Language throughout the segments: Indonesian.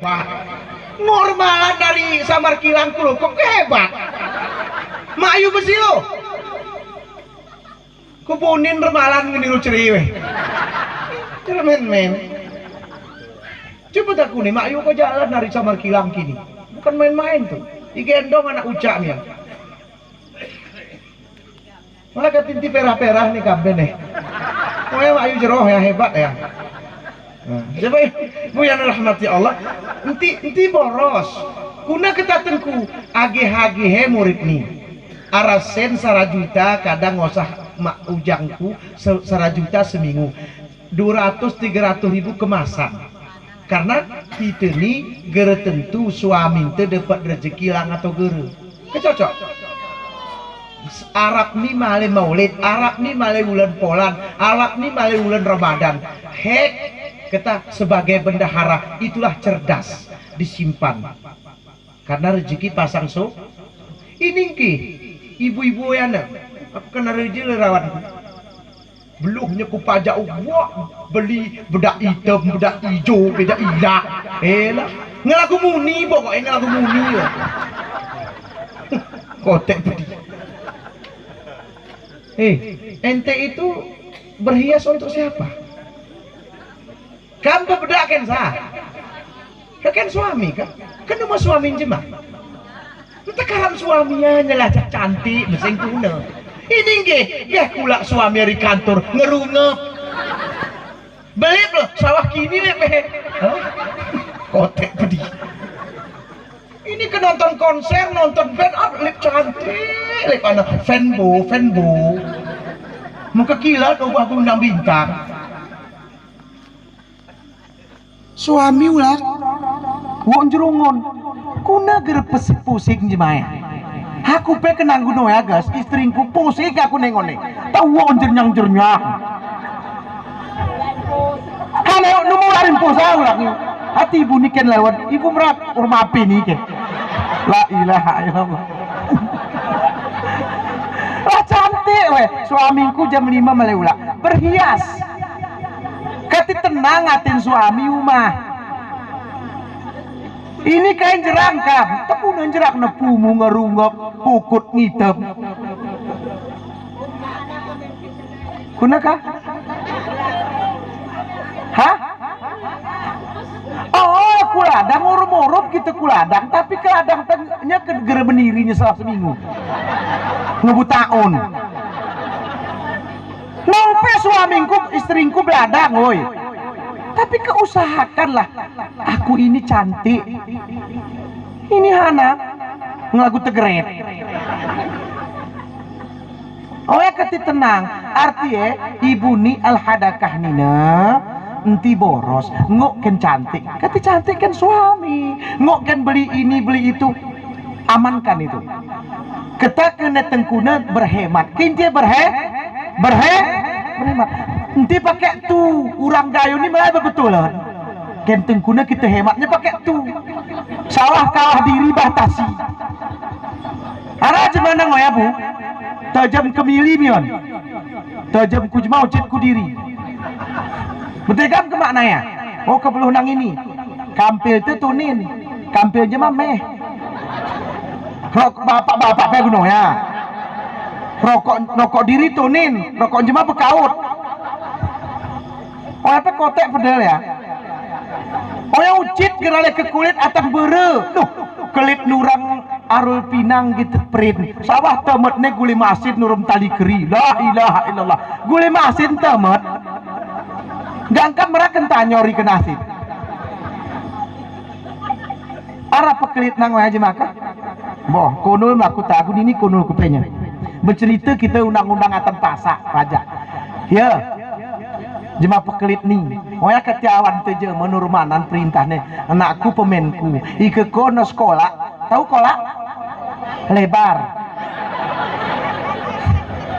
Wah, normalan dari Samar Kilangku lo, kok hebat. Mayu besi lo. Kubunin remalan ngeniru ceriwe. Men. Coba aku nih, Mayu kok jalan dari Samar Kilang kini. Bukan main-main tuh. Digendong anak ucaknya. Malah ketinti perah-perah nih kabeh nih. Pokoknya Mayu jeroh ya, hebat ya. Coba ibu yang rahmati Allah, enti boros. Kuna ketatenku age murid nih. Arasen 100 juta kadang ngosah mak ujangku 100 juta seminggu. 200-300 ribu kemasan. Karena kita nih gere tentu suami te dapat rezeki lang atau gere. Kecocok. Arab nih male maulid, Arab nih male bulan Polan, Arab nih male bulan Ramadan. Hek, kita sebagai bendahara itulah cerdas, disimpan. Karena rezeki pasang so. Ini ki, ibu-ibu ya nak, aku kena rezeki lerawan. Beluhnya ku pajak wah, beli bedak hitam, bedak hijau, bedak ilah. Elah, ngelaku muni pokoknya ngelaku muni ya. Kotek pedih. Ente itu berhias untuk siapa? Kamu bedak kan sah? Kan suami kan? Kan rumah suami jemah. Tekaran suaminya nyelah cantik, mesin kuna. Ini nggih, ya kulak suami di kantor ngerungep. Belip loh, sawah kini nih kotek pedih. Ini ke nonton konser, nonton band, lip cantik, lip anak fanbo. Muka kilat, aku undang bintang. Suami ulah, wong jerungon, kuna gerpes pusing jemaya. Aku pe kenang gunung ya guys, istriku pusing aku nengone. Tahu wong jernyang. Kalau numularin pusing lagi, hati ibu niken lewat, ibu merat rumah api niken. La ilaha illallah. Lah cantik weh, suamiku jam 5 meleula berhias. Kati tenang atin suami rumah. Ini kain jerangkap, tepunan jerak nepumu ngerungok, pukut ngitem. Kunakah? Hah? Oh, kuladang urup-urup gitu kuladang, tapi keladangnya kegere benirinya salah seminggu. Ngebutaun. Nompe suamingku, istriku beladang, woi. Tapi keusahakanlah, aku ini cantik, ini Hana ngelagu tegeret. Oh ya keti tenang, artinya ibu ni al-hadakah nina, enti boros, ngok kan cantik, keti cantik kan suami, ngok kan beli ini beli itu, amankan itu. Kita kena tengkuna berhemat, kinti berhemat. Nanti pakai tuh urang gayo ini malah betulan. Kenteng kuna kita hematnya pakai tuh. Salah kalah diri batasi. Ara gimana ngoya bu? Tajam kemili mion. Tajam ku jemau cet ku diri. Betegam ke maknanya? Oh kebeluh nang ini. Kampil tuh tunin. Kampil jemah meh. Bapak-bapak pe gunung ya. Rokok diri tunin, rokok jemah bekaut. Oh apa kotek pedal ya? Oh yang ucit gerale ke kulit atas bere. Duh, kelit nurang arul pinang gitu print. Sawah temetnya guli masin nurum tali keri. La ilaha illallah. Guli masin temet. Gangkat merakan tanyori ke nasib. Arah pekelit nang aja maka. Boh, konul melaku tagun ini konul kupenya. Bercerita kita undang-undang atan pasak pajak. Ya. Jema pekelit nih, moya ketiawan teje menurmanan perintahnya. Anakku pemenku, ike kono sekolah, tahu kolak lebar.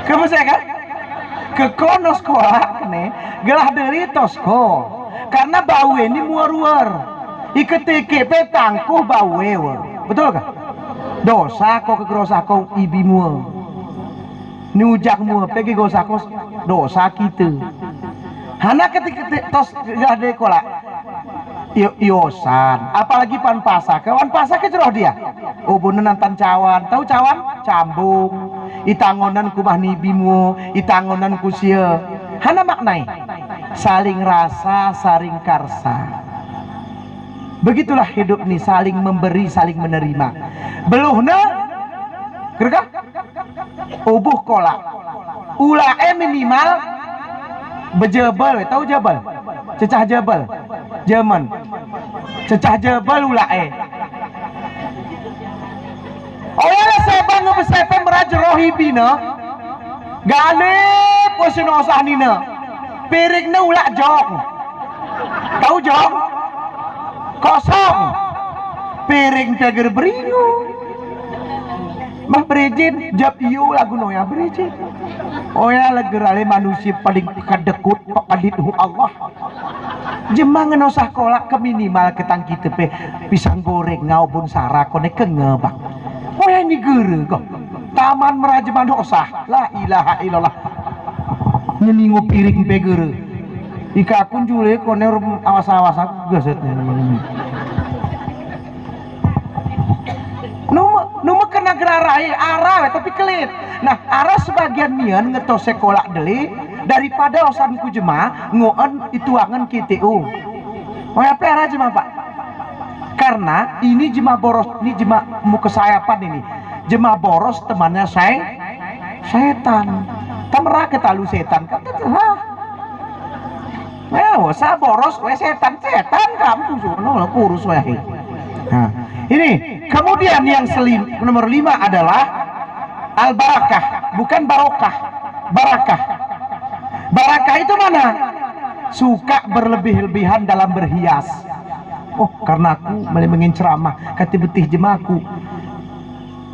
Kamu saya kan? Ke kono sekolah kene, gelah dari tosko. Karena bau ini muar-muar. Ike teke petangku bau betul kan? Dosa kok kegerosa kau ibimu. Nujakmu pergi gosakos dosa kita. Hana ketika tos gade kolak Iosan, apalagi pan pasak. Kawan pasak ke ceroh dia. Ubunan nantan cawan, tahu cawan? Cambung. Itangonan ku mah nibimu, itangonan ku sia. Hana maknai. Saling rasa, saling karsa. Begitulah hidup nih, saling memberi, saling menerima. Beluhna, gergah? Ubuh kolak. Ulae minimal bejebel, tahu jebel? Cecah jebel. Jerman. Cecah jebel ulae. Oleh sebab ngebesepem meraja rohibina. Gale posin osah nina. Pirikna ulak jong. Tahu jong? Kosong. Piring teger beringu. Mah berijin jap iyo lagu noya berijin. Oya legerale manusia paling kadekut pakadithu Allah. Jemangan usah kolak ke minimal ketang kita pe pisang goreng ngaupun sara kone kengebak. Oya ini gere kok. Taman merajaman usah. La ilaha illallah. Nyeningu piring pe gere. Ika akun jule kone awas-awas aku gasetnya ini. Numa kena gerarai arah tapi kelit. Nah arah sebagian nian ngetose kolak deli daripada osanku jemaah ngoen ituangan KTU. Oh ya pera jemaah pak. Karena ini jemaah boros, ini jemaah mau kesayapan ini. Jemaah boros temannya setan. Tamra ketalu setan kata lah. Sa boros we setan kamu suruh kurus wae. Nah, ini kemudian yang nomor 5 adalah al-barakah, bukan barokah. Barakah. Barakah itu mana? Suka berlebih-lebihan dalam berhias. Oh, karena aku melengin ceramah kata betih jemaku.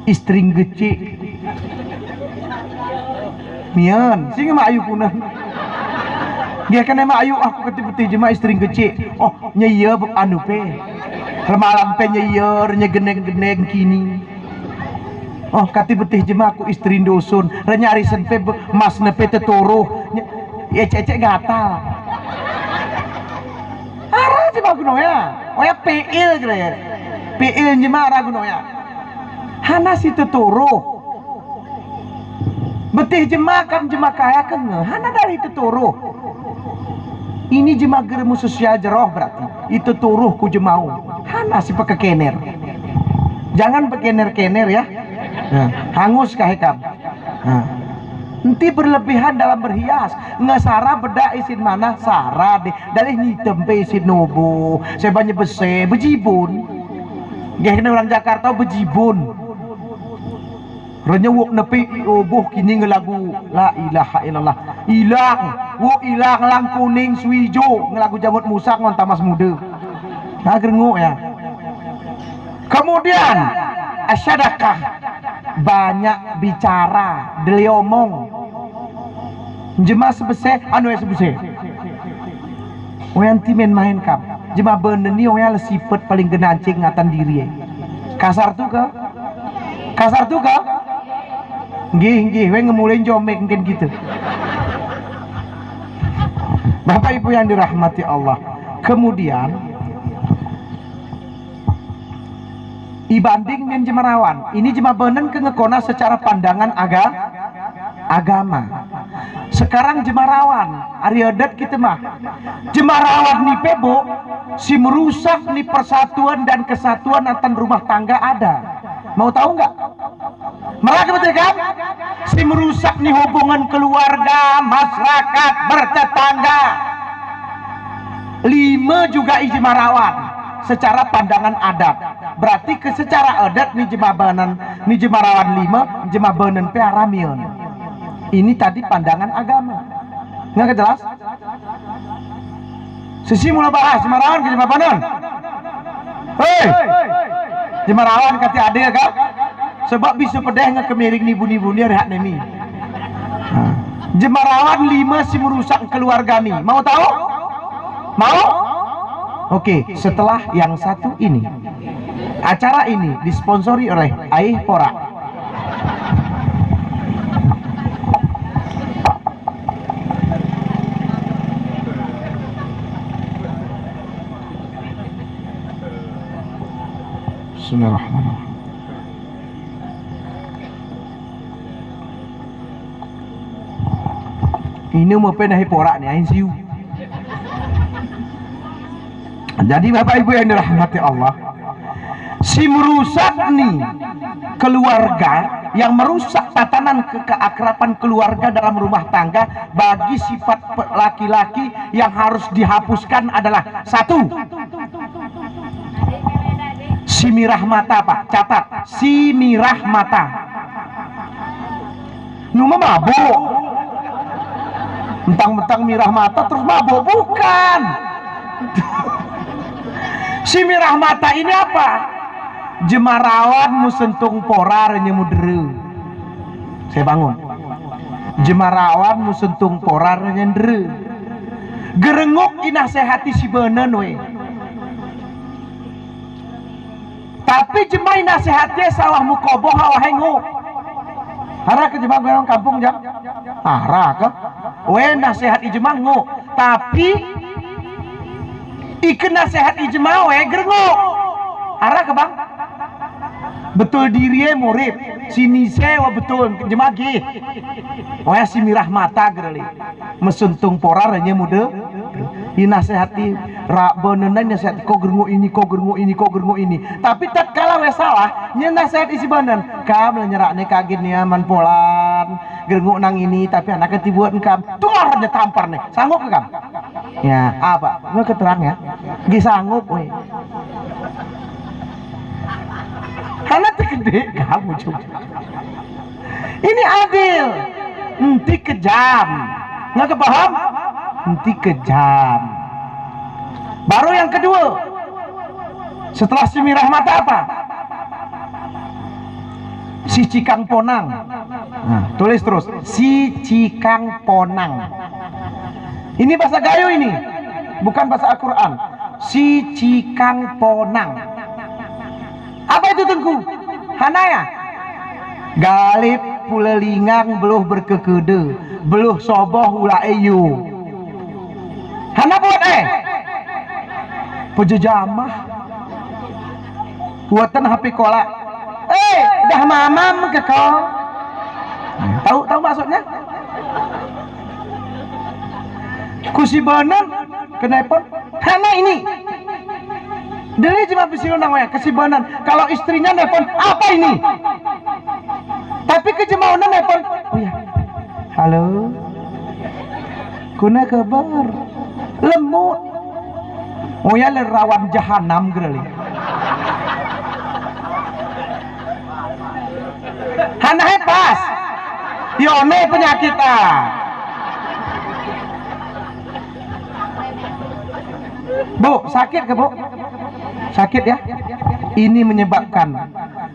Istring gece. Mian, sing mak ayu punah. Dia kena mak ayu aku kata betih jemaah istring gece. Oh, nyaya anu pe. Remalam penyeyer nyegeneng-geneng kini. Oh kati betih jemaku istri dosun renyari senpe mas nepe tetoro ya cecek gatal. Arah jemaku noya. Oh ya peil kira ya. Peil jemara gunoya. Hana si tetoro. Betih jemakan jemak kaya kenge. Hana dari tetoro. Ini jemaah geremu sosial jeroh berarti. Itu turuh ku jemau. Hana si pekekener. Jangan pekener-kener ya. Nah, hangus kahekam. Nah, nanti berlebihan dalam berhias. Ngesara beda isin mana? Sara deh. Dari hitam pe isin nobo. Saya banyak bese, bejibun. Gak kena orang Jakarta bejibun. Renyewuk nepi oboh kini ngelagu la ilaha illallah. Ilang, ilang lang kuning suijo ngelagu jamut musak ngonta mas muda. Nah gerenguk ya. Kemudian asyadakah banyak bicara, deli omong. Jemaah sebese anu sebese. Oyan timen main kam. Jemaah bener ni oyan sifat paling genancing ngatan diri. Kasar tuh ke? Kasar tuh ke? Nggih, we ngemulin jomek mungkin gitu. Bapak Ibu yang dirahmati Allah. Kemudian ibanding dengan jemarawan. Ini jemaah benen ke ngekona secara pandangan agama. Sekarang jemarawan, ariodat kita mah. Jemarawan nih pebo, si merusak nih persatuan dan kesatuan antar rumah tangga ada. Mau tahu nggak? Mereka betul kan? Si merusak nih hubungan keluarga, masyarakat, bertetangga. 5 juga ijmarawan secara pandangan adat. Berarti ke secara adat nih jemabanan, nih jemarawan 5, jemabanan pe haramion. Ini tadi pandangan agama. Nggak jelas? Sisi mulai bahas jemarawan ke jemabanan. Hei, jemarawan kata ada kan? Sebab bisa pedeh ngekemiring nibu-nibu ni rehat nemi. Jemarawan 5 si merusak keluarga ni. Mau tahu? Mau? Oke, setelah yang satu ini. Acara ini disponsori oleh Aih Pora. Bismillahirrahmanirrahim. Ini mau penahi porak nih, ain siu. Jadi Bapak Ibu yang dirahmati Allah, si merusak nih keluarga, yang merusak tatanan keakraban keluarga dalam rumah tangga, bagi sifat laki-laki yang harus dihapuskan adalah satu, si mirah mata. Pak, catat, si mirah mata. Numa mabuk, mentang-mentang mirah mata terus mabuk, bukan. Si mirah mata ini apa? Jemarawan musentung porar nyemudere. Saya bangun. Jemarawan musentung porar nyendere. Gerenguk inasehati si benen we. Tapi jemai nasihatnya salah mukoboh hawa henguk. Hara ke jemah orang kampung jam. Hara ke? We nasihat ijemah nguk. Tapi ikan nasihat ijemah we gerenguk. Hara ke bang? Betul dirinya murid sini sewa betul jemagi wah si mirah mata gerali mesuntung porar hanya muda dinasehati rak benenan nasihat kau gernguk ini tapi tak kalah we salah nya nasihat isi benen kam nyerakne kaget nih aman polan gernguk nang ini tapi anaknya tibuan kam tuh hanya tampar nih sanggup ke kam ya apa nggak keterang ya gak sanggup we karena gede kamu coba. Ini adil. Enti kejam. Nggak kepaham? Enti kejam. Baru yang kedua. Setelah si mirah mata apa? Si cikang ponang. Nah, tulis terus. Si cikang ponang. Ini bahasa Gayo ini. Bukan bahasa Al-Quran. Si cikang ponang. Apa itu tengku? Hanaya galip pulelingang beluh berkekede beluh soboh ula eyu hana buat pejejamah buatan HP kolak dah mamam ke kau tahu maksudnya kusi bener kenapa hana ini Dili cuma bisilu nang waya kesibanan. Kalau istrinya nelpon, apa ini? Tapi kejemauan nelpon. Oh ya. Halo. Kuna kabar? Lemut. Oh ya lerawan jahanam gerali. Hana hepas. Yone penyakit Bu, sakit ke Bu? Sakit ya? Ini menyebabkan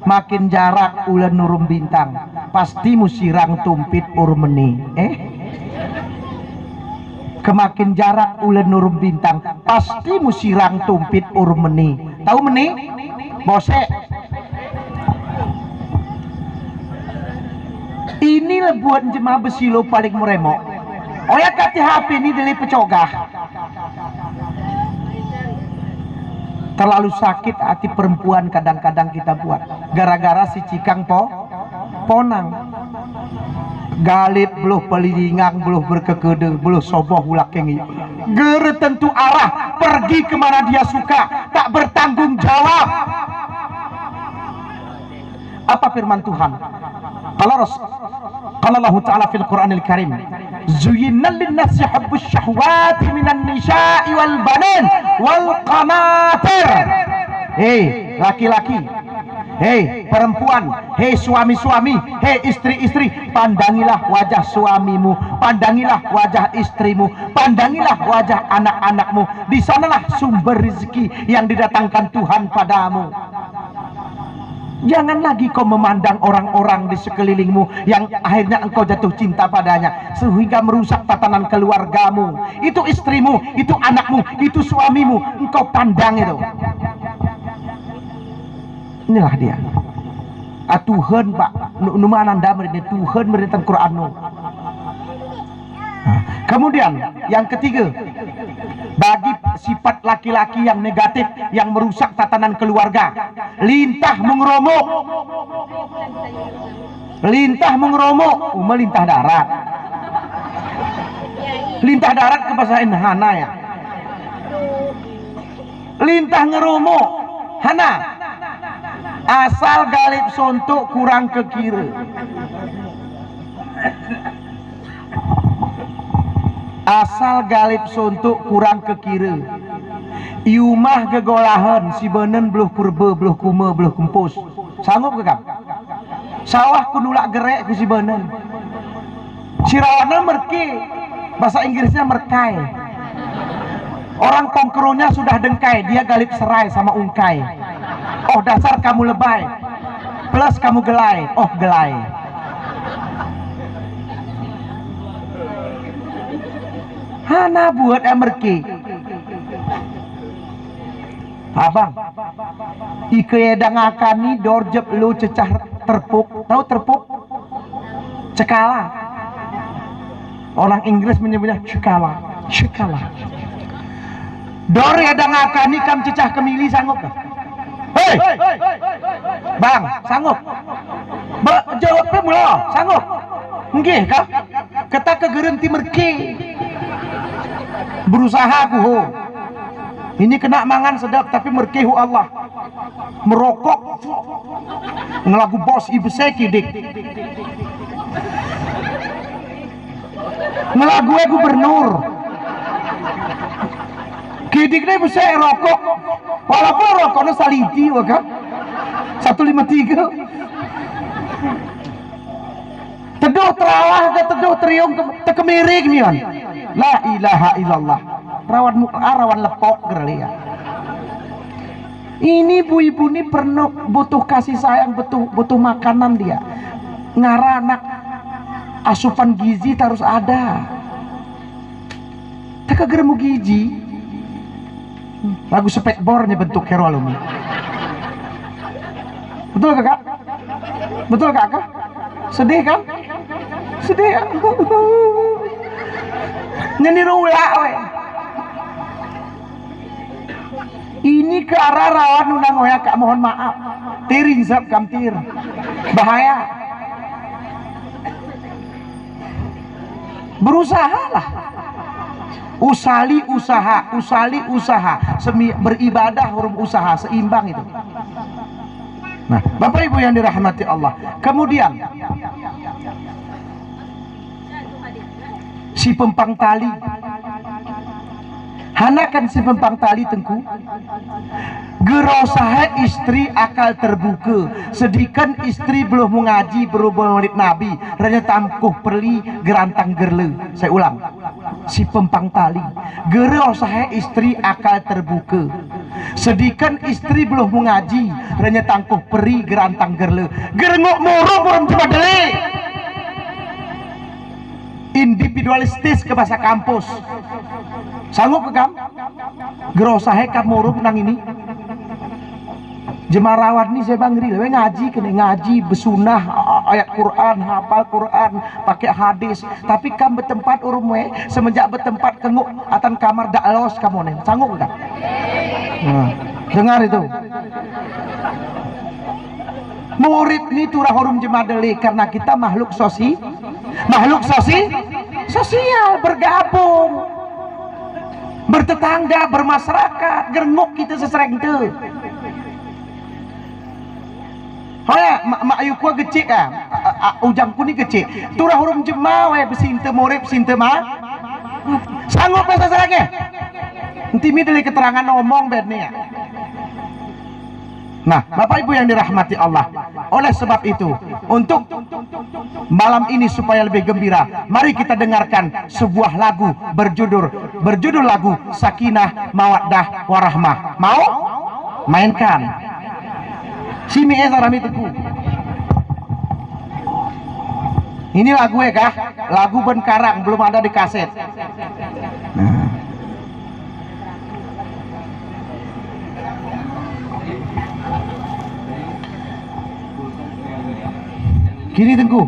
makin jarak ulen nurum bintang pasti musirang tumpit urmeni. Kemakin jarak ulen nurum bintang pasti musirang tumpit urmeni. Tahu meni? Bosek. Ini lebuan jemaah besilo paling meremok. Oh ya kati HP ini dari pecogah. Terlalu sakit hati perempuan kadang-kadang kita buat gara-gara si cikang ponang galip beluh pelilingang beluh berkekede beluh soboh ulak kengi gere tentu arah pergi kemana dia suka tak bertanggung jawab. Apa firman Tuhan? Kalau Allah Ta'ala fil Quranil Karim zuyinna linnasi hubbus syahwati minan nisa'i wal banin wal qanatir. Hei laki-laki, hei perempuan, hei suami-suami, hei istri-istri, pandangilah wajah suamimu, pandangilah wajah istrimu, pandangilah wajah anak-anakmu. Di sanalah sumber rezeki yang didatangkan Tuhan padamu. Jangan lagi kau memandang orang-orang di sekelilingmu yang akhirnya engkau jatuh cinta padanya sehingga merusak tatanan keluargamu. Itu istrimu, itu anakmu, itu suamimu, engkau pandang itu. Inilah dia. Tuhan Pak, numa ananda mereka Tuhan mereka Quran nu. Kemudian yang ketiga, bagi sifat laki-laki yang negatif yang merusak tatanan keluarga. Lintah mengeromok. Lintah mengeromok, melintah darat. Lintah darat ke bahasa Hana ya. Lintah ngeromok, Hana. Asal galip sontok kurang ke kiri. Asal galip sontok kurang ke kiri. Iumah gegolahan si benen beluh kurbe, beluh kume, beluh kumpus. Sanggup ke kam? Sawah kunulak gerek ku si benen. Si rawana merki, bahasa Inggrisnya merkai. Orang pongkronya sudah dengkai, dia galip serai sama ungkai. Oh dasar kamu lebay, plus kamu gelai, oh gelai. Hana buat emerki. Abang, ikeyedang akani dorjep lu cecah terpuk. Tahu terpuk? Cekala. Orang Inggris menyebutnya cekala. Cekala. Dor edang akani kam cecah kemili sanggup kah? Hei, bang, sanggup? Jawabnya mula, sanggup? Nggih kah? Kata kegerenti merki. Berusaha aku. Ini kena mangan sedap tapi merkehu Allah. Merokok ngelagu bos ibu saya kidik. Ngelagu gubernur. Kidiknya ibu saya rokok. Walaupun rokoknya saliti wakam 153. Teduh terawah ke teduh teriung tekemirik nian. La ilaha illallah. Rawan lepok gerlia. Ini ibu-ibu ini perlu butuh kasih sayang, butuh makanan dia. Ngara anak asupan gizi harus ada. Tak geremu gizi. Lagu spekbornya bentuk hero alumni. Betul kakak? Betul kakak? Sedih kan? Sedih kan? Nyanyi rula we. Ini ke arah rawan undang oya kak, mohon maaf. Tirin sab kamtir. Bahaya. Berusahalah. Usali usaha. Beribadah huruf usaha seimbang itu. Nah, Bapak Ibu yang dirahmati Allah. Kemudian si pempang tali. Hanakan si pempang tali tengku. Gerosahe istri akal terbuka. Sedikan istri belum mengaji berhubung murid Nabi. Ranya tamkuh perli gerantang gerle. Saya ulang. Si pempang tali. Gerosahe istri akal terbuka. Sedikan istri belum mengaji. Ranya tangkuh peri gerantang gerle. Gerengok moro belum coba dele. Individualistis ke bahasa kampus. Sanggup ke kam? Gerosahe kamu nang ini. Jemarawat nih saya bangri, lewe ngaji kene ngaji besunah ayat Quran, hafal Quran, pakai hadis. Tapi kam bertempat urumwe semenjak bertempat kenguk atan kamar daklos kamu nih. Sanggup enggak? Nah, dengar itu. Murid ini turah hurum jemadeli karena kita makhluk sosial, bergabung, bertetangga, bermasyarakat, gerengok kita sesereng itu. Hoya mak ayu ku gecik ujangku ni gecik. Turah hurum jemaah we besinte murid besinte mah. Sanggup pesa serangnya. Nanti mi dari keterangan ngomong bednya. Nah, Bapak Ibu yang dirahmati Allah, oleh sebab itu, untuk malam ini supaya lebih gembira, mari kita dengarkan sebuah lagu berjudul lagu Sakinah Mawaddah Warahmah. Mau? Mainkan. Sini Rami Teguh. Ini lagu ya kah? Lagu Benkarang, belum ada di kaset. Nah. Kini Tengku.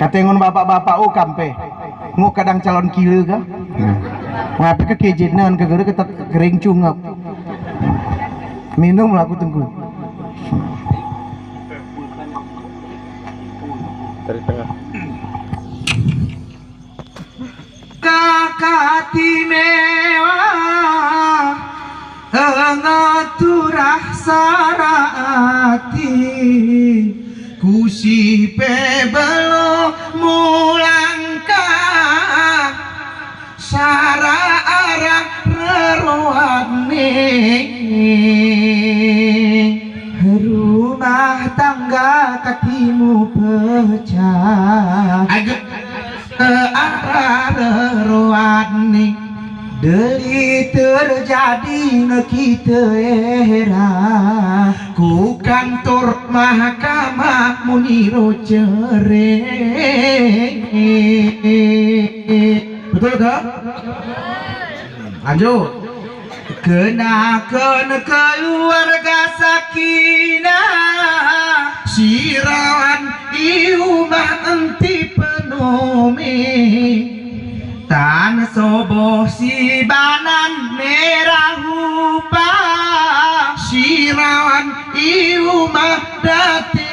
Katengon bapak-bapak kampe. Ngu kadang calon kilo kah? Ngapain ke kejenan ke gara ketat kering cungap. Minum laku tengkul. Dari tengah. Kakati mewah ngaturah sarati kusipe belo mulangkah sara arah reruane rumah tangga katimu pecah agak arah reruane Deli terjadi kita era ku kantor mahkamah muniro cere. Betul ke? Lanjut. Kenakan keluarga sakinah sirawan iumah enti penome tan soboh si banan merah rupa sirawan iumah dati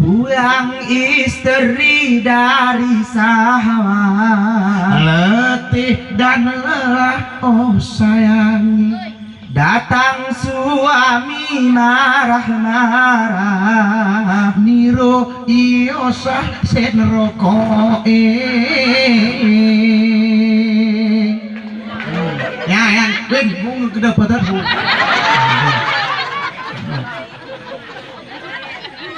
pulang istri dari sawah letih dan lelah oh sayang datang suami marah-marah niro iosah sen rokoe ya yang win mung kedapatan bu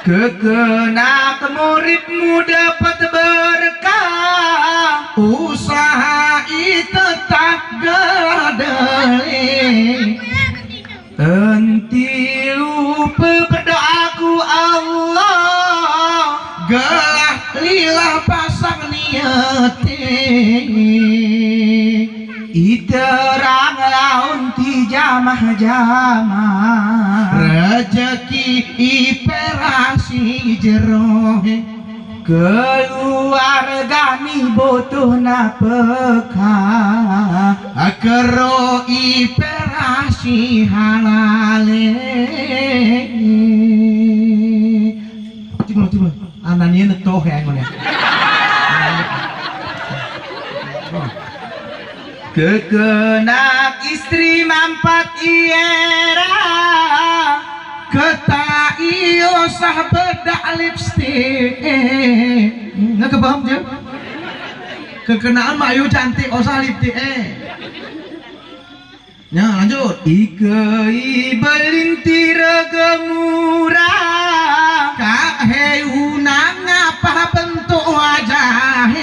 kekenak muridmu dapat berkah usaha itu tak gadele enti lupa berdoaku Allah gelah lillah pasang niate iterang laun ti jamah-jamah rezeki iperasi jerohe keluarga ni butuh napeka akero iperasi halale tiba-tiba anaknya netoh ya ngene kekenak istri mampat iera keta iyo sah bedak lipstick nggak kebam dia kekenaan mayu cantik osah lipstick ya lanjut ikei belintir gemurah kak heunang apa bentuk wajah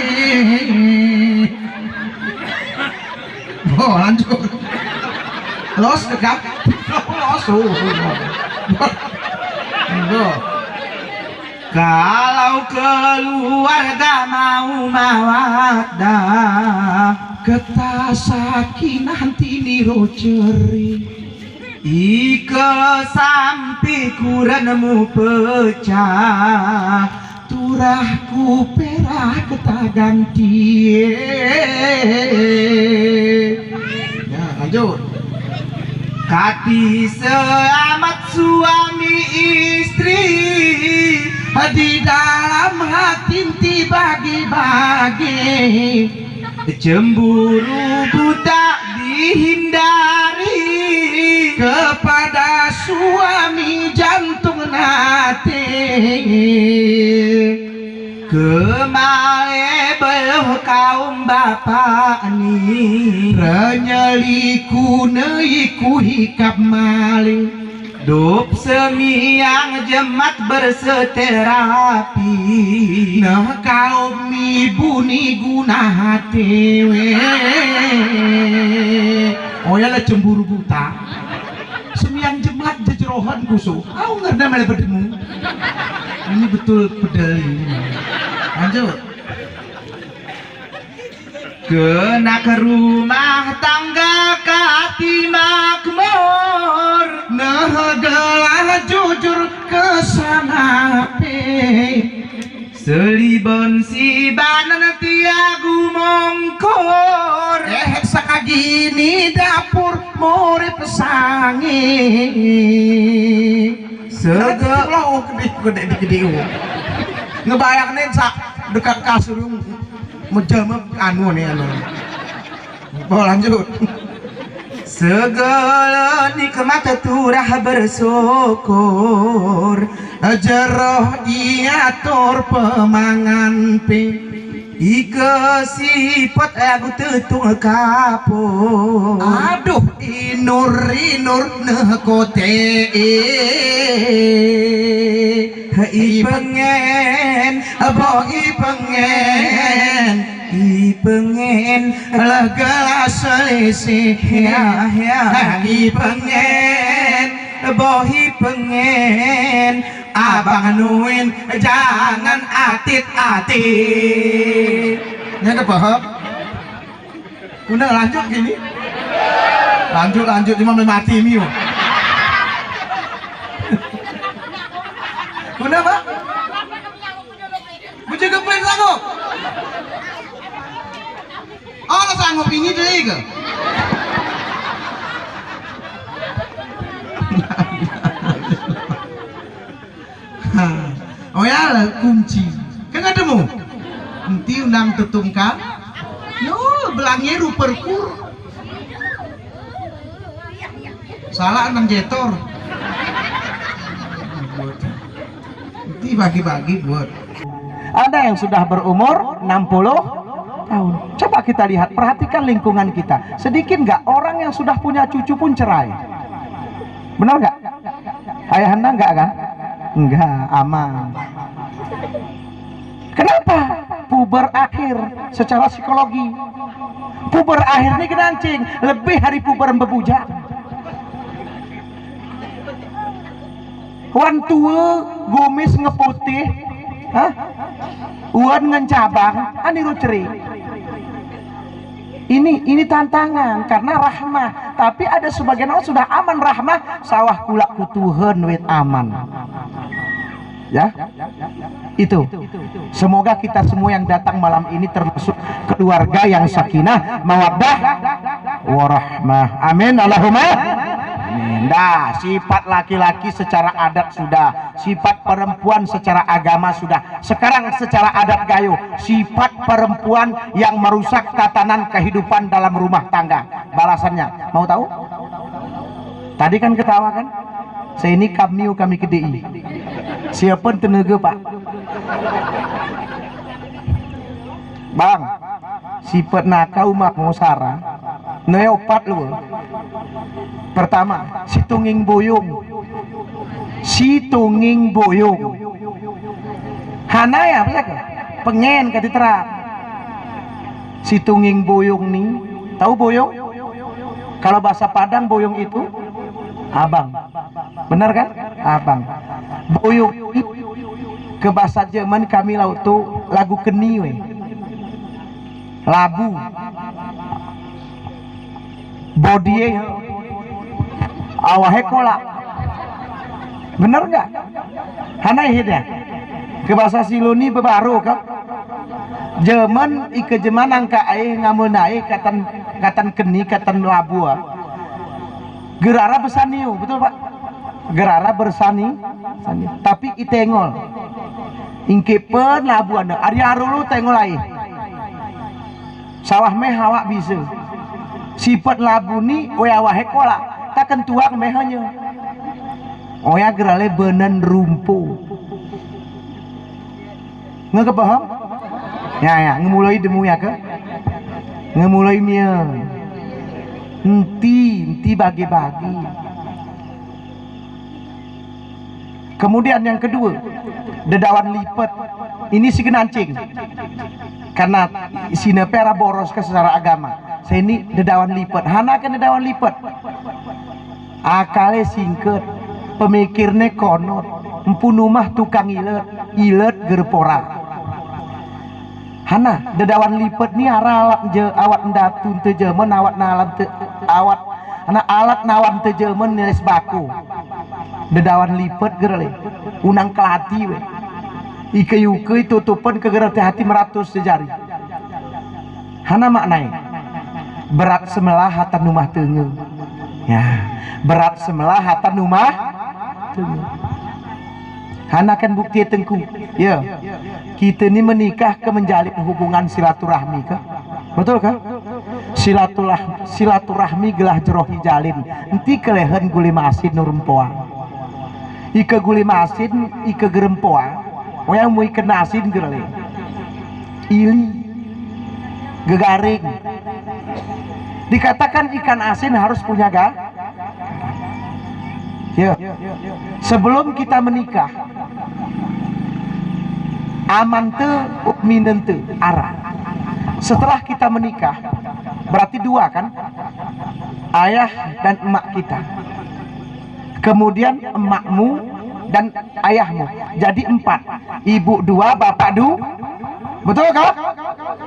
oh lanjut los kegap los kalau keluarga mau mawaddah ketasakinah niro ceri ike sampai kuranmu pecah turahku perah keta ganti ya lanjut kati selamat suami istri di dalam hati bagi-bagi cemburu buta dihindari kepada suami jantung nate kemale beluh kaum bapak ni renyeliku neiku hikap maling dup semiang jemat berseterapi nah kaum ibu ni guna hati oh ya lah cemburu buta semiang jemat jejerohan kusuh aku ngerti malah berdemu ini betul pedal ini lanjut kena ke rumah tangga kati makmur nah gelah jujur kesana pe selibon si banan tiagu Singapura murid sangi segala gede ngebayangin sak dekat kasur menjamah anu nih anu. Lanjut. Segala nikmat turah bersyukur jeroh iatur pemangan pe ika sifat aku tetung kapur aduh inur nekote ipengen ipengen legala selisih ipengen bohi pengen abang nuin jangan atit-atit. Ini paham? Udah lanjut gini. Lanjut cuma mati miu. Udah Pak? Bujuk kepin sanggup. Oh lo sanggup ini deh ke? Oh ya lah kunci kan ketemu nanti undang tetungkan no belangnya ruperkur salah enam jetor nanti bagi-bagi buat ada yang sudah berumur 60 tahun. Coba kita lihat, perhatikan lingkungan kita. Sedikit nggak orang yang sudah punya cucu pun cerai? Benar nggak? Ayah anda nggak kan? Enggak, aman. Kenapa? Puber akhir secara psikologi. Puber akhir ini kenancing lebih hari puber bebujang. Wan tua gumis ngeputih, wan ngencabang, aniru ceri. Ini tantangan karena rahmah. Tapi ada sebagian orang sudah aman rahmah, sawah kulak kutuhan wit aman. Ya, itu. Semoga kita semua yang datang malam ini termasuk keluarga yang sakinah, mawaddah, warahmah. Amin. Allahumma amin. Dah, sifat laki-laki secara adat sudah, sifat perempuan secara agama sudah. Sekarang secara adat gayo, sifat perempuan yang merusak tatanan kehidupan dalam rumah tangga. Balasannya, mau tahu? Tadi kan ketawa kan? Saya ini kami ke DI. Siapa tenaga Pak? Bang, sifat nakau mak musara neopat lu. Pertama, si tunging boyong. Hanaya apa ya? Pengen kati terang. Si tunging boyong nih, tahu boyong? Kalau bahasa Padang boyong itu abang. Benar kan? Abang. Boyong ke bahasa Jerman kami laut tuh lagu keni we. Labu. Bodie awahe kolak. Bener nggak? Hanai hidya. Ke bahasa Siluni bebaru kan? Jerman ike Jerman angka ae ngamunai katan keni katan labu. Gerara bersaniu, betul Pak? Gerara bersani, tapi itengol. Ingkepen labu anda. Ari arulu tengol ae. Sawah meh hawa bisa. Sifat labu ni wahe kolak. Takkan tuang mehanya. Oya gerale benen rumpu. Nggak paham? Ya, ngemulai demu ya ke? Ngemulai mia. Enti bagi-bagi. Kemudian yang kedua, dedawan lipat. Ini si kenancing. Karena sini pera boros ke secara agama. Saya ini dedawan lipat. Hana kan dedawan lipat. Akale singket, pemikirnya konot. Empunumah tukang ilet gerpora. Hana dedawan lipat ni aralak je awat ndatun te jemen awat nalan te awat ana alat nawan te jemen nilis baku. Dedawan lipat gerale unang kelati we. Ike tutupan ke gerak hati meratus sejari. Hana maknai berat semelah hatan rumah tengah. Ya, berat semelah hatan rumah tengah. Hanakan bukti tengku. Ya, kita ini menikah ke menjalin hubungan silaturahmi kah? Betul kah? Silaturahmi gelah jerohi jalin. Enti kelehen guli masin nurempoa. Ika guli masin, ika gerempoa. Yang mau ikan asin gerale. Ili, gegaring. Dikatakan ikan asin harus punya ya. Sebelum kita menikah, aman te ukminen te arah. Setelah kita menikah, berarti dua kan? Ayah dan emak kita. Kemudian emakmu dan ayahmu. Jadi 4. Ibu 2, bapak 2. Betul kan?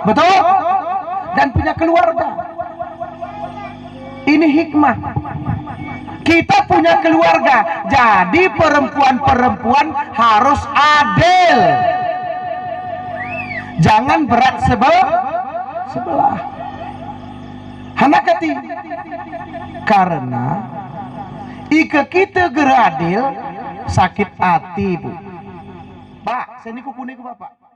Betul? Dan punya keluarga. Ini hikmah. Kita punya keluarga. Jadi perempuan-perempuan harus adil. Jangan berat sebelah. Hanakati. Karena ika kita geradil sakit hati, Bu. Pak, saya ini kuku Bapak.